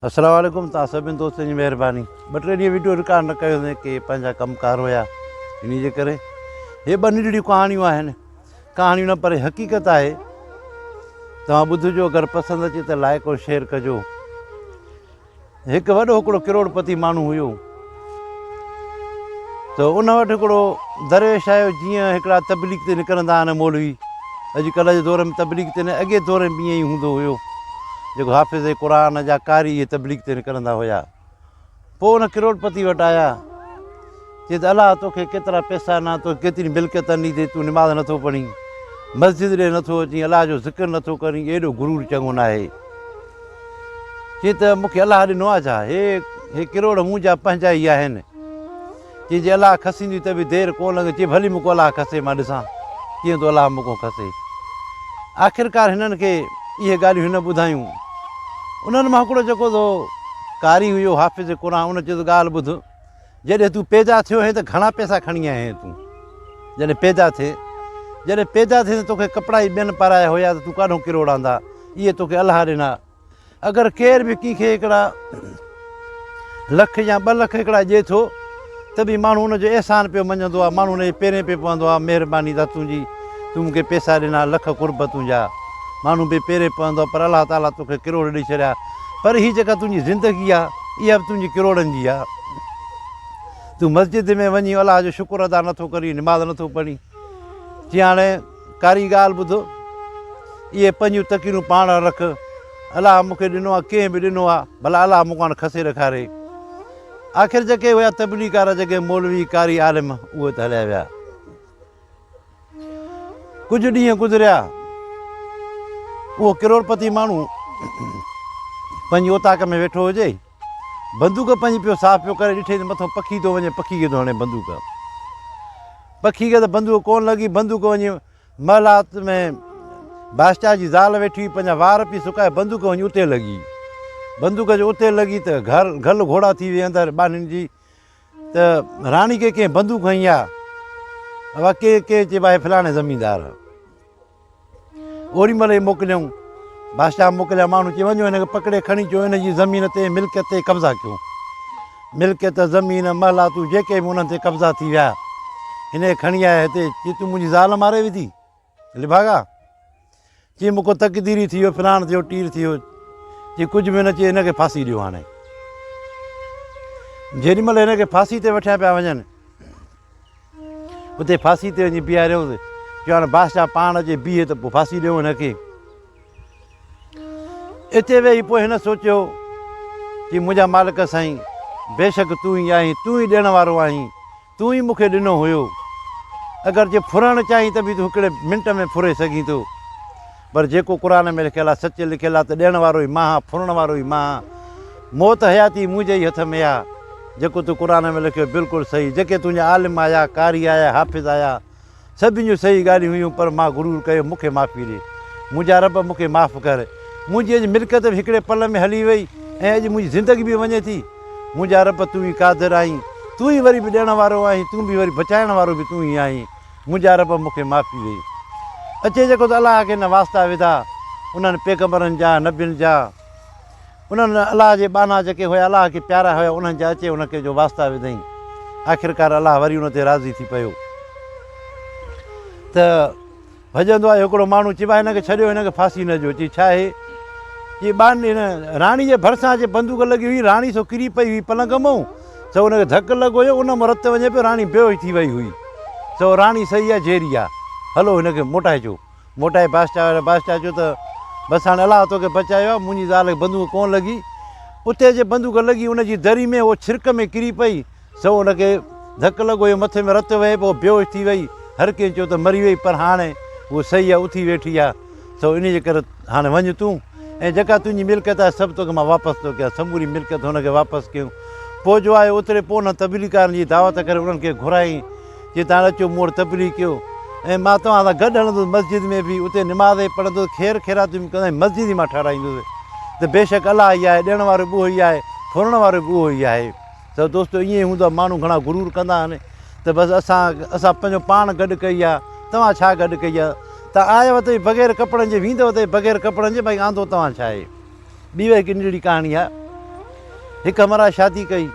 अस्सलाम वालेकुम। तव्हां सभिनी दोस्तनि जी महिरबानी। 2-3 ॾींहं वीडियो रिकॉर्ड न कयो हुई की पंहिंजा कमकार हुया, इन जे करे हे 2 निढड़ियूं कहाणियूं आहिनि। कहाणियूं न पर हक़ीक़त आहे। तव्हां ॿुधिजो, अगरि पसंदि अचे त लाइक और शेयर कजो। हिकु वॾो हिकिड़ो करोड़पति माण्हू हुयो, त उन वटि हिकिड़ो दरवेश आयो। जीअं हिकिड़ा तबलीग ते निकिरंदा आहिनि मौलवी, अॼुकल्ह जे दौर में तबलीग ते न, अॻे दौर में ईअं ई हूंदो हुयो, जेको हाफ़िज़ क़ुरान जा कारी इहे तबलीग ते निकिरंदा हुया। पोइ उन करोड़पति वटि आया, चए त अलाह तोखे केतिरा पैसा न, तोखे केतिरी मिल्कियत ॾिनी, तूं निमाज़ नथो पढ़ी, मस्जिद ॾे नथो अची, अलाह जो ज़िक्र नथो करी, एॾो गुरूर चङो न आहे। चई त मूंखे अलाह ॾिनो आहे छा? हे किरोड़ मुंहिंजा पंहिंजा ई आहिनि। चई जे अलाह खसींदी त बि देरि कोन लॻे। चई भली मूंखे अलाह खसे, मां ॾिसां कीअं थो अलाह मूंखां खसे। आख़िरकार हिननि खे इहे ॻाल्हियूं हिन ॿुधायूं। उन्हनि मां हिकिड़ो जेको कारी हुयो हाफ़िज़ क़ुरान, उन चयो त ॻाल्हि ॿुध, जॾहिं तूं पैदा थियो आहीं त घणा पैसा खणी आया आहीं तूं? जॾहिं पैदा थिए तोखे कपिड़ा ई ॿियनि पाराया हुया त तूं काॾों किरोड़ आंदा? इहे तोखे अलाह ॾिना। अगरि केर बि कंहिंखे हिकिड़ा लख या 2 लख हिकिड़ा ॾिए थो त बि माण्हू उनजो अहसान पियो मञंदो आहे, माण्हू उनजे पेरें पियो पवंदो आहे, महिरबानी था तुंहिंजी, तूं मूंखे पैसा ॾिना, लख कुर्ब तुंहिंजा, माण्हू बि पेरे पवंदो आहे। पर अलाह ताला तोखे किरोड़ ॾेई छॾिया। पर हीअ जेका तुंहिंजी ज़िंदगी आहे, इहा बि तुंहिंजी किरोड़नि जी आहे। तूं मस्जिद में वञी अलाह जो शुक्र अदा नथो करी, निमाज़ नथो पढ़ी। जीअं हाणे कारी ॻाल्हि ॿुधो, इहे 5 तकीरूं पाण रख, अलाह मूंखे ॾिनो आहे, कंहिं बि ॾिनो आहे, भला अलाह मूंखां खसे ॾेखारे। आख़िर जेके हुया तबलीग वारा, जेके मौलवी कारी आलिम, उहे त हलिया विया। कुझु ॾींहं गुज़रिया, उहो करोड़पति माण्हू पंहिंजी ओताक में वेठो हुजे, बंदूक पंहिंजी पियो साफ़ पियो करे, ॾिठे त मथां पखी थो वञे, पखी खे थो हणे बंदूक। पखी खे त बंदूक कोन लॻी, बंदूक वञी महलात में बादशाह जी ज़ाल वेठी हुई, पंहिंजा वार पई सुकाए, बंदूक वञी उते लॻी। बंदूक जो उते लॻी त घल घोड़ा थी वई अंदरि बानियुनि जी। त राणी खे कंहिं बंदूक हई आहे, अवा के चइबो आहे फलाणे ज़मीनदार। ओॾी महिल ई मोकिलियऊं, बादशाह मोकिलिया माण्हू, चई वञो हिनखे पकिड़े खणी अचो, हिनजी ज़मीन ते मिल्कियत ते कब्ज़ा कयो। मिल्कियत, ज़मीन, महलातूं जेके बि उन्हनि ते कब्ज़ा थी विया, हिन खणी आया हिते। चई तूं मुंहिंजी ज़ाल मारे विधी लिभागा? चई मूंखां तक़दीरी थी वियो, फिलाण थियो, टीर थी वियो। चई कुझु बि न, चई हिनखे फांसी ॾियो। हाणे जेॾी महिल हिनखे फांसी ते वठिया पिया वञनि, उते फांसी ते वञी बीहारियोसि। चयो हाणे बादशाह पाण अचे बीहे त पोइ फांसी ॾियूं हिनखे। हिते वेही पोइ हिन सोचियो, चई मुंहिंजा मालिक साईं, बेशक तूं ई आहीं, तूं ई ॾियण वारो आहीं, तूं ई मूंखे ॾिनो हुयो। अगरि जे फुरणु चाहीं त बि तूं हिकिड़े मिंट में फुरे सघीं थो। पर जेको क़ुरान में लिखियलु आहे, सच लिखियलु आहे, त ॾियण वारो ई मां आहियां, फुरण वारो ई मां आहियां। मौत हयाती मुंहिंजे ई हथ में आहे। जेको तूं क़ुरान में लिखियो बिल्कुलु सही। जेके तुंहिंजा आलिम आया, कारी आया, हाफ़िज़ आया, सभिनी जूं सही ॻाल्हियूं हुयूं, पर मां गुरूर कयो, मूंखे माफ़ी ॾे। मुंहिंजा रब मूंखे माफ़ु कर। मुंहिंजी अॼु मिल्कियत बि हिकिड़े पल में हली वई, ऐं अॼु मुंहिंजी ज़िंदगी बि वञे थी। मुंहिंजा रब तूं ई क़ादिर आहीं, तूं ई वरी बि ॾियण वारो आहीं, तूं बि वरी बचाइण वारो बि तूं ई आहीं। मुंहिंजा रब मूंखे माफ़ी ॾे। अचे जेको त अलाह खे न वास्ता विधा, उन्हनि पैगंबरनि जा, नबियुनि जा, उन्हनि अलाह जे बाना जेके हुया, अलाह खे प्यारा हुया, उन्हनि जा अचे उनखे जो वास्ता विधईं। आख़िरकार अलाह वरी उन ते राज़ी थी पियो। त भॼंदो आहे हिकिड़ो माण्हू, चइबो आहे हिनखे छॾियो, हिनखे फांसी न ॾियो। चई छा आहे? चई हिन राणी जे भरिसां जे बंदूक लॻी हुई, राणी सो किरी पई हुई पलंग मां, सो हुनखे धकु लॻो हुयो, उन मां रतु वञे पियो, राणी बेहोश थी वई हुई। सो राणी सही आहे, जेरी आहे, हलो हिनखे मोटाए अचो। मोटाए बादशाह चयो त बसि हाणे अलाह तोखे बचायो आहे, मुंहिंजी ज़ाल खे बंदूक कोन लॻी। उते जे बंदूक लॻी उनजी दरी में, उहो छिरक में किरी पई, सो हुनखे धकु लॻो हुयो, मथे में रतु वहे पियो, बेहोश थी वई। हर कंहिं चयो त मरी वई, पर हाणे उहो सही आहे, उथी वेठी आहे। सो इन जे करे हाणे वञ तूं, ऐं जेका तुंहिंजी मिल्कियत आहे सभु तोखे मां वापसि थो कयां। समूरी मिल्कियत हुनखे वापसि कयूं। पोइ जो आहे ओतिरे पोइ हुन तबलीगारनि जी दावत करे उन्हनि खे घुराई, चई तव्हां अचो मूं वटि तबलीग कयो, ऐं मां तव्हां सां गॾु हलंदुसि मस्जिद में बि, उते निमाज़ पढ़ंदुसि, ख़ैर ख़ैरातियूं बि कंदासीं, मस्जिद ई मां ठाराईंदुसि। त बेशक अलाह ई आहे, ॾियण वारो बि उहो ई आहे, फुरण वारो बि उहो ई आहे। त दोस्तो ईअं ई हूंदो आहे, माण्हू घणा गुरूर कंदा आहिनि त बसि असां पंहिंजो पाण गॾु कई आहे, तव्हां छा गॾु कई आहे? तव्हां आयव त बग़ैर कपिड़नि जे, वेंदव त बग़ैर कपिड़नि जे, भई आंदो तव्हां छा आहे? ॿी वरी हिकिड़ी नंढड़ी कहाणी आहे। हिकु मरा शादी कई,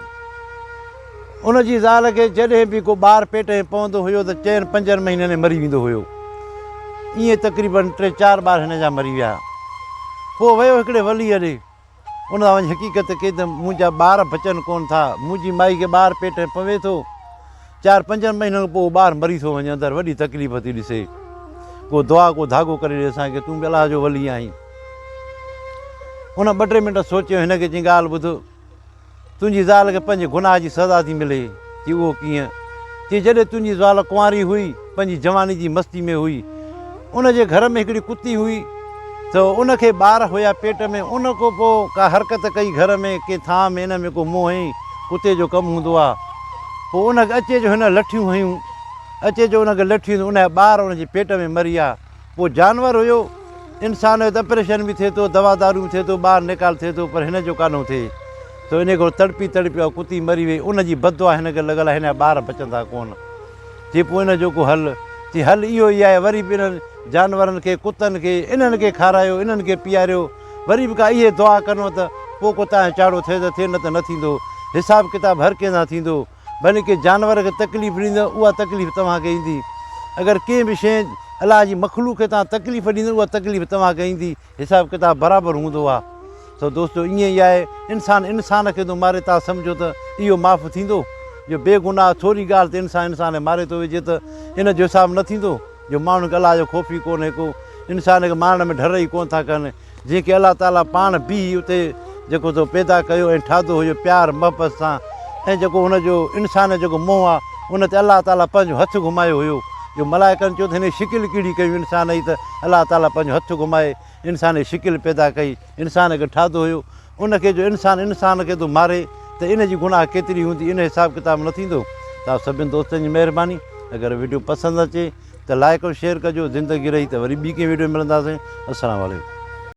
उनजी ज़ाल खे जॾहिं बि को ॿारु पेट में पवंदो हुयो त 4-5 महीननि में मरी वेंदो हुयो। ईअं तक़रीबन 3-4 ॿार हिन जा मरी विया। पोइ वियो हिकिड़े वलीअ ॾे, उन सां वञी हक़ीक़त कई त मुंहिंजा ॿार बचनि कोन था, मुंहिंजी माई खे ॿारु पेट में पवे थो, 4-5 महीननि खां पोइ ॿारु मरी थो वञे, अंदरि वॾी तकलीफ़ थी ॾिसे, को दुआ को धाॻो करे ॾे असांखे, तूं बि अलाह जो वली आहीं। उन 2-3 मिंट सोचियो, हिनखे चई ॻाल्हि ॿुध, तुंहिंजी ज़ाल खे पंहिंजे गुनाह जी सज़ा थी मिले। चई उहो कीअं? चई जॾहिं तुंहिंजी ज़ाल कुंवारी हुई, पंहिंजी जवानी जी मस्ती में हुई, उनजे घर में हिकिड़ी कुती हुई, त उनखे ॿार हुया पेट में, उन खां पोइ का हरकत कई घर में, के थां में इन में को मुंहुं हईं, कुते जो कमु हूंदो आहे, पोइ उनखे अचे जो हिन लठियूं हयूं, अचे जो उनखे लठियूं, उनजा ॿार उनजे पेट में मरी विया। पोइ जानवर हुयो, इंसान जो त ऑपरेशन बि थिए थो, दवा दारू बि थिए थो, ॿारु निकाल थिए थो, पर हिन जो कान थिए, त इन खां तड़पी तड़पी कुती मरी वई, उनजी बदुआ हिनखे लॻल आहे, हिन जा ॿार बचंदा कोन। चई पोइ इन जो को हल? चई हल इहो ई आहे, वरी बि इन्हनि जानवरनि खे, कुतनि खे, इन्हनि खे खारायो, इन्हनि खे पीआरियो, वरी बि का इहे दुआ कनो त पोइ को तव्हांजो चाढ़ो थिए त थिए, न त न थींदो। हिसाबु किताबु हर कंहिं सां थींदो, भले के जानवर खे तकलीफ़ ॾींदो, उहा तकलीफ़ तव्हांखे ईंदी। अगरि कंहिं बि शइ अलाह जी मख़लूक़ खे तव्हां तकलीफ़ ॾींदो, उहा तकलीफ़ तव्हांखे ईंदी, हिसाबु किताबु बराबरि हूंदो आहे। त दोस्तो ईअं ई आहे, इंसान खे थो मारे, तव्हां सम्झो त इहो माफ़ु थींदो? जो बेगुनाह थोरी ॻाल्हि ते इंसान मारे थो विझे त इन जो हिसाबु न थींदो? जो माण्हुनि खे अलाह जो ख़ौफ़ ई कोन्हे को, इंसान खे मारण में डर ई कोन था कनि, जंहिंखे अलाह ताला पाण बि उते जेको तो पैदा कयो ऐं ठातो हुयो प्यार मोहबत सां, ऐं जेको हुनजो इंसान जेको मोह आहे, उन ते अलाह ताला पंहिंजो हथु घुमायो हुयो। जो मलाइकनि चयो त हिन शिकिल कहिड़ी कयूं इंसान जी, त अलाह ताला पंहिंजो हथु घुमाए इंसान जी शिकिल पैदा कई, इंसान खे ठातो हुयो, उनखे जो इंसान खे थो मारे त इन जी गुनाह केतिरी हूंदी, इन हिसाबु किताबु न थींदो। तव्हां सभिनी दोस्तनि जी महिरबानी, अगरि वीडियो पसंदि अचे त लाइक ऐं शेयर कजो, ज़िंदगी रही त वरी ॿी कंहिं वीडियो मिलंदासीं। अस्सलामु अलैकुम।